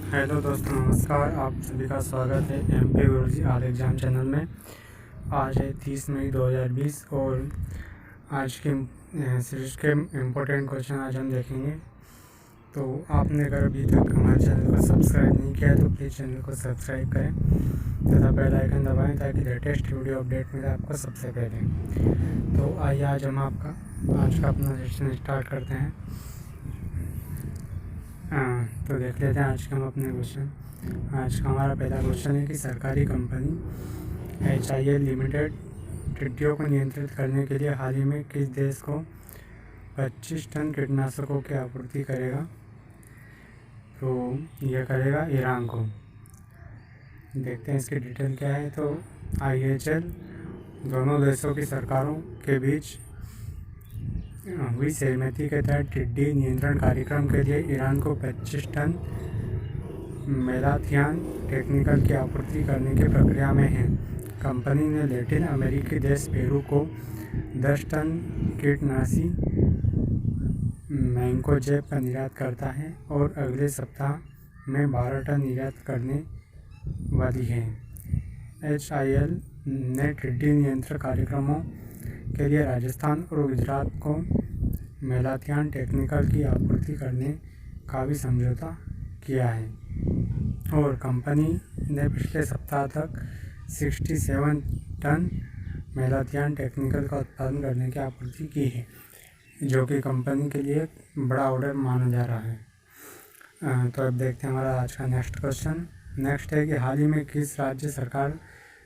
Hello दोस्तों, नमस्कार। आप सभी का स्वागत है एमपी गुरुजी आल एग्ज़ाम चैनल में। आज है 30 मई 2020 और आज के सीरीज के इम्पोर्टेंट क्वेश्चन आज हम देखेंगे। तो आपने अगर अभी तक हमारे चैनल को सब्सक्राइब नहीं किया है तो प्लीज़ चैनल को सब्सक्राइब करें तथा बेल आइकन दबाएं ताकि लेटेस्ट वीडियो अपडेट मिले आपको सबसे पहले। तो आइए आज हम आज का अपना सेशन स्टार्ट करते हैं। तो देख लेते हैं आज का हम अपने क्वेश्चन। आज का हमारा पहला क्वेश्चन है कि सरकारी कंपनी HIL लिमिटेड टिड्डियों को नियंत्रित करने के लिए हाल ही में किस देश को 25 टन कीटनाशकों की आपूर्ति करेगा? तो यह करेगा ईरान को। देखते हैं इसकी डिटेल क्या है। तो IHL दोनों देशों की सरकारों के बीच हुई सहमति के तहत टिड्डी नियंत्रण कार्यक्रम के लिए ईरान को 25 टन मेलाथियान टेक्निकल की आपूर्ति करने की प्रक्रिया में है। कंपनी ने लैटिन अमेरिकी देश पेरू को 10 टन कीटनाशी मैंकोजेब का निर्यात करता है और अगले सप्ताह में 12 टन निर्यात करने वाली है। HIL ने टिड्डी नियंत्रण कार्यक्रमों के लिए राजस्थान और गुजरात को मेलाथियान टेक्निकल की आपूर्ति करने का भी समझौता किया है और कंपनी ने पिछले सप्ताह तक 67 टन मेलाथियान टेक्निकल का उत्पादन करने की आपूर्ति की है, जो कि कंपनी के लिए बड़ा ऑर्डर माना जा रहा है। तो अब देखते हैं हमारा आज का नेक्स्ट क्वेश्चन। नेक्स्ट है कि हाल ही में किस राज्य सरकार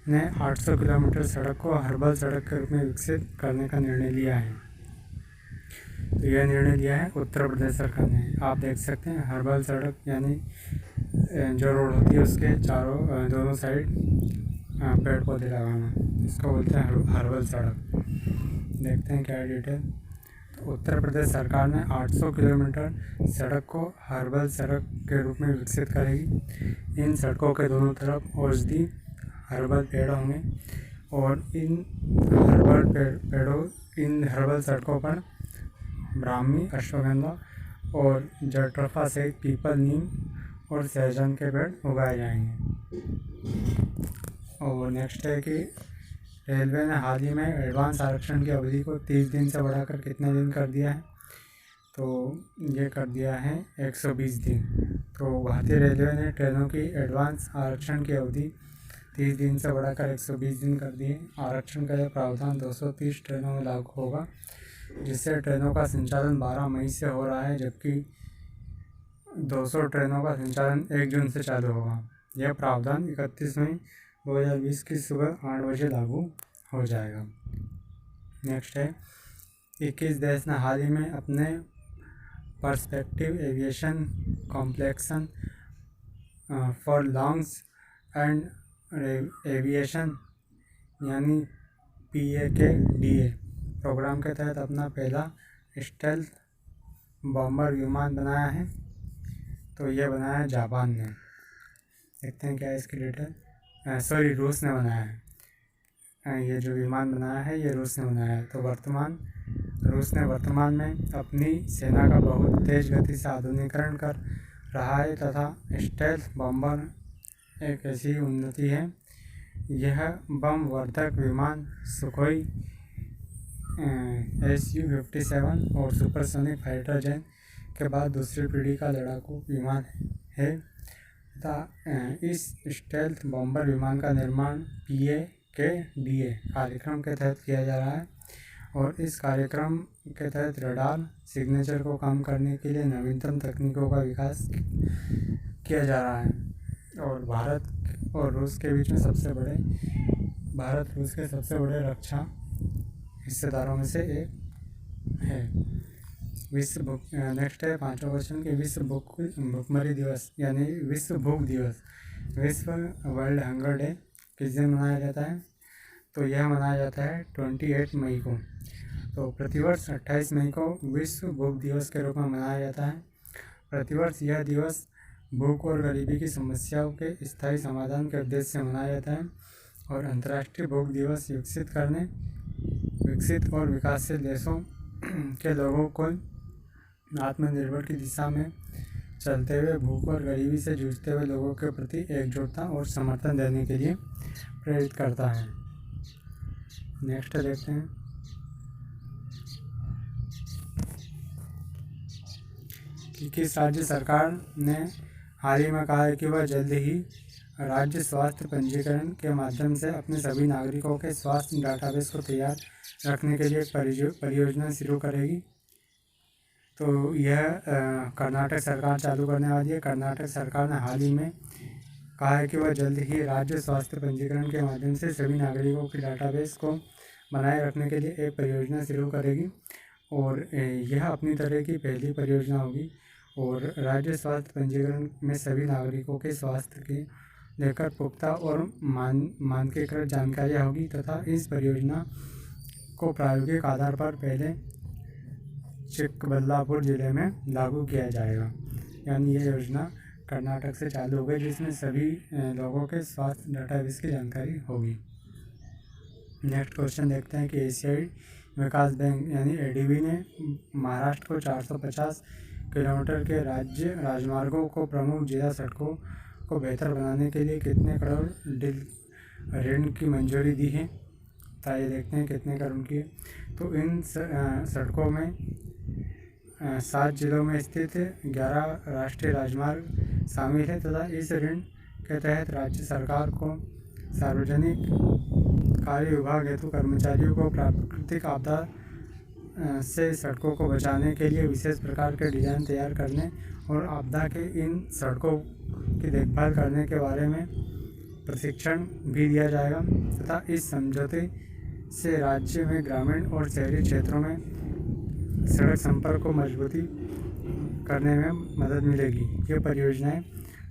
ने 800 किलोमीटर सड़क को हर्बल सड़क के रूप में विकसित करने का निर्णय लिया है? तो यह निर्णय लिया है उत्तर प्रदेश सरकार ने। आप देख सकते हैं हर्बल सड़क यानी जो रोड होती है उसके दोनों साइड पेड़ पौधे लगाना, इसको बोलते हैं हर्बल सड़क। देखते हैं क्या डिटेल। तो उत्तर प्रदेश सरकार ने 800 किलोमीटर सड़क को हर्बल सड़क के रूप में विकसित करेगी। इन सड़कों के दोनों तरफ औषधि हर्बल पेड़ होंगे और इन हर्बल सड़कों पर ब्राह्मी, अश्वगंधा और जट्रोफा सहित पीपल, नीम और सहजन के पेड़ उगाए जाएंगे। और नेक्स्ट है कि रेलवे ने हाल ही में एडवांस आरक्षण की अवधि को 30 दिन से बढ़ाकर कितने दिन कर दिया है? तो ये कर दिया है 120 दिन। तो भारतीय रेलवे ने ट्रेनों की एडवांस आरक्षण की अवधि 30 दिन से बढ़ाकर 120 दिन कर दिए। आरक्षण का यह प्रावधान 230 ट्रेनों में लागू होगा, जिससे ट्रेनों का संचालन 12 मई से हो रहा है, जबकि 200 ट्रेनों का संचालन 1 जून से चालू होगा। यह प्रावधान 31 मई 2020 की सुबह 8 बजे लागू हो जाएगा। नेक्स्ट है 21 देश ने हाल ही में अपने perspective aviation complexion for longs and aviation यानी PAKDA प्रोग्राम के तहत अपना पहला स्टेल्थ बॉम्बर विमान बनाया है। तो यह बनाया है जापान ने। देखते हैं क्या है इसकी डिटेल। रूस ने बनाया है। ये जो विमान बनाया है ये रूस ने बनाया है। तो रूस ने वर्तमान में अपनी सेना का बहुत तेज़ गति से आधुनिकीकरण कर रहा है तथा स्टेल्थ बॉम्बर एक ऐसी उन्नति है। यह बम वर्धक विमान सुखोई Su-57 और सुपरसोनिक फाइटर जेट के बाद दूसरी पीढ़ी का लड़ाकू विमान है तथा इस स्टेल्थ बॉम्बर विमान का निर्माण PAKDA कार्यक्रम के तहत किया जा रहा है और इस कार्यक्रम के तहत रडार सिग्नेचर को कम करने के लिए नवीनतम तकनीकों का विकास किया जा रहा है। और भारत और रूस के बीच में भारत रूस के सबसे बड़े रक्षा हिस्सेदारों में से एक है। नेक्स्ट है 5वां क्वेश्चन कि विश्व भूखमरी दिवस यानी विश्व भूख दिवस, विश्व वर्ल्ड हंगर डे किस दिन मनाया जाता है? तो यह मनाया जाता है 28 मई को। तो प्रतिवर्ष 28 मई को विश्व भूख दिवस के रूप में मनाया जाता है। प्रतिवर्ष यह दिवस भूख और गरीबी की समस्याओं के स्थायी समाधान के उद्देश्य से मनाया जाता है और अंतर्राष्ट्रीय भूख दिवस विकसित और विकासशील देशों के लोगों को आत्मनिर्भर की दिशा में चलते हुए भूख और गरीबी से जूझते हुए लोगों के प्रति एकजुटता और समर्थन देने के लिए प्रेरित करता है। नेक्स्ट देखते हैं कि किस राज्य सरकार ने हाल ही में कहा है कि वह जल्द ही राज्य स्वास्थ्य पंजीकरण के माध्यम से अपने सभी नागरिकों के स्वास्थ्य डाटाबेस को तैयार रखने के लिए एक परियोजना शुरू करेगी। तो यह कर्नाटक सरकार चालू करने वाली है। कर्नाटक सरकार ने हाल ही में कहा है कि वह जल्द ही राज्य स्वास्थ्य पंजीकरण के माध्यम से सभी नागरिकों के डाटाबेस को बनाए रखने के लिए एक परियोजना शुरू करेगी और यह अपनी तरह की पहली परियोजना होगी और राज्य स्वास्थ्य पंजीकरण में सभी नागरिकों के स्वास्थ्य के लेकर पुख्ता और मानकीकृत जानकारियाँ होगी तथा इस परियोजना को प्रायोगिक आधार पर पहले चिक्कबल्लापुर जिले में लागू किया जाएगा। यानी यह योजना कर्नाटक से चालू हो गई जिसमें सभी लोगों के स्वास्थ्य डाटाबेस की जानकारी होगी। नेक्स्ट क्वेश्चन देखते हैं कि एशियाई विकास बैंक यानी एडीबी ने महाराष्ट्र को 450 किलोमीटर के राज्य राजमार्गों को प्रमुख जिला सड़कों को बेहतर बनाने के लिए कितने करोड़ ऋण की मंजूरी दी है। तो ये देखते हैं कितने करोड़ की है। तो इन सड़कों में 7 जिलों में स्थित 11 राष्ट्रीय राजमार्ग शामिल है तथा इस ऋण के तहत राज्य सरकार को सार्वजनिक कार्य विभाग हेतु कर्मचारियों को प्राकृतिक आपदा से सड़कों को बचाने के लिए विशेष प्रकार के डिज़ाइन तैयार करने और आपदा के इन सड़कों की देखभाल करने के बारे में प्रशिक्षण भी दिया जाएगा तथा इस समझौते से राज्य में ग्रामीण और शहरी क्षेत्रों में सड़क संपर्क को मजबूती करने में मदद मिलेगी। ये परियोजनाएं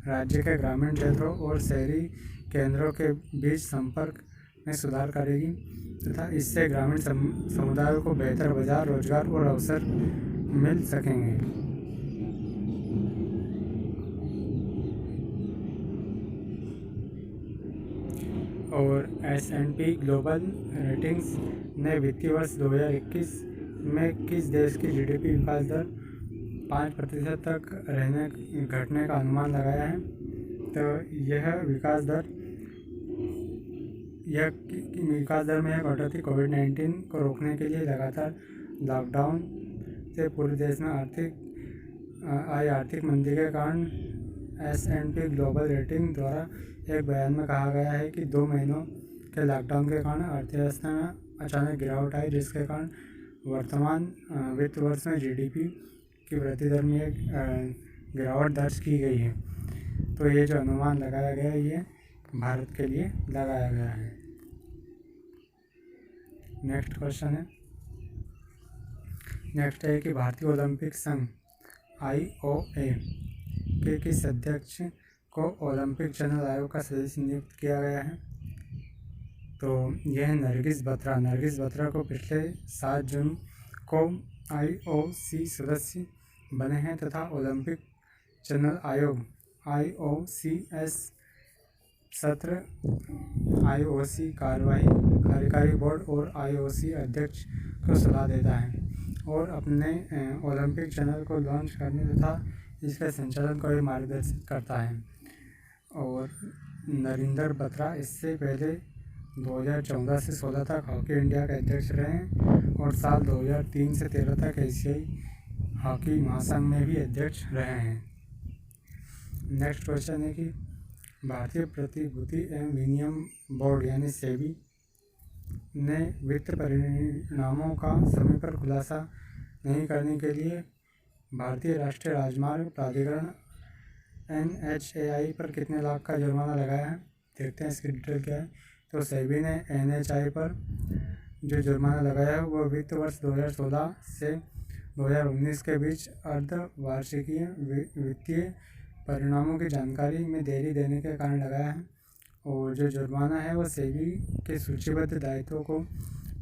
राज्य के ग्रामीण क्षेत्रों और शहरी केंद्रों के बीच संपर्क में सुधार करेगी तथा इससे ग्रामीण समुदायों को बेहतर बाजार, रोजगार और अवसर मिल सकेंगे। और S&P ग्लोबल रेटिंग्स ने वित्तीय वर्ष 2021 में किस देश की जीडीपी विकास दर 5% तक घटने का अनुमान लगाया है। तो यह विकास दर में कटौती कोविड-19 को रोकने के लिए लगातार लॉकडाउन से पूरे देश में आर्थिक मंदी के कारण S&P ग्लोबल रेटिंग द्वारा एक बयान में कहा गया है कि 2 महीनों के लॉकडाउन के कारण अर्थव्यवस्था में अचानक गिरावट आई जिसके कारण वर्तमान वित्त वर्ष में जीडीपी की वृद्धि दर में एक गिरावट दर्ज की गई है। तो ये जो अनुमान लगाया गया है ये भारत के लिए लगाया गया है। नेक्स्ट क्वेश्चन है कि भारतीय ओलंपिक संघ IOA के किस अध्यक्ष को ओलंपिक चैनल आयोग का सदस्य नियुक्त किया गया है। तो यह नरगिस बत्रा को पिछले 7 जून को IOC सदस्य बने हैं तथा ओलंपिक चैनल आयोग IOCS सत्र IOC कार्यकारी बोर्ड और IOC अध्यक्ष को सलाह देता है और अपने ओलंपिक चैनल को लॉन्च करने तथा इसके संचालन को भी मार्गदर्शित करता है। और नरिंदर बत्रा इससे पहले 2014 से 16 तक हॉकी इंडिया के अध्यक्ष रहे हैं और साल 2003 से 13 तक एशियाई हॉकी महासंघ में भी अध्यक्ष रहे हैं। नेक्स्ट क्वेश्चन है कि भारतीय प्रतिभूति एवं विनिमय बोर्ड यानी सेबी ने वित्त परिणामों का समय पर खुलासा नहीं करने के लिए भारतीय राष्ट्रीय राजमार्ग प्राधिकरण NHAI पर कितने लाख का जुर्माना लगाया है। देखते हैं इसकी डिटेल क्या है। तो सेबी ने NHAI पर जो जुर्माना लगाया है वो वित्त वर्ष 2016 से 2019 के बीच अर्धवार्षिकीय वित्तीय परिणामों की जानकारी में देरी देने के कारण लगाया है और जो जुर्माना है वो सेबी के सूचीबद्ध दायित्वों को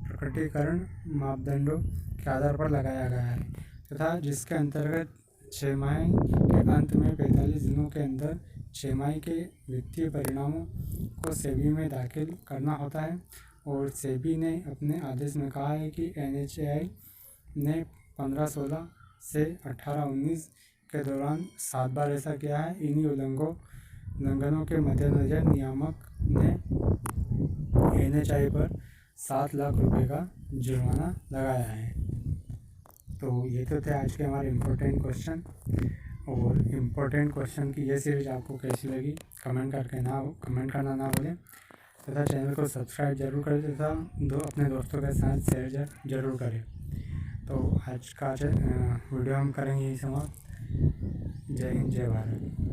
प्रकटीकरण मापदंडों के आधार पर लगाया गया है तथा जिसके अंतर्गत 6 माह के अंत में 45 दिनों के अंदर 6 माह के वित्तीय परिणामों को सेबी में दाखिल करना होता है। और सेबी ने अपने आदेश में कहा है कि NHAI ने 15-16 से 18-19 के दौरान 7 बार ऐसा किया है। इन्हीं उल्लंघनों के मद्देनज़र नियामक ने NHAI पर 7 लाख रुपए का जुर्माना लगाया है। तो ये तो थे आज के हमारे इम्पोर्टेंट क्वेश्चन। और इम्पोर्टेंट क्वेश्चन की ये सीरीज आपको कैसी लगी कमेंट करना ना भूलें तथा चैनल को सब्सक्राइब जरूर करें तथा अपने दोस्तों के साथ शेयर जरूर करें। तो आज का वीडियो हम करेंगे यही समाप्त। जय हिंद, जय भारत।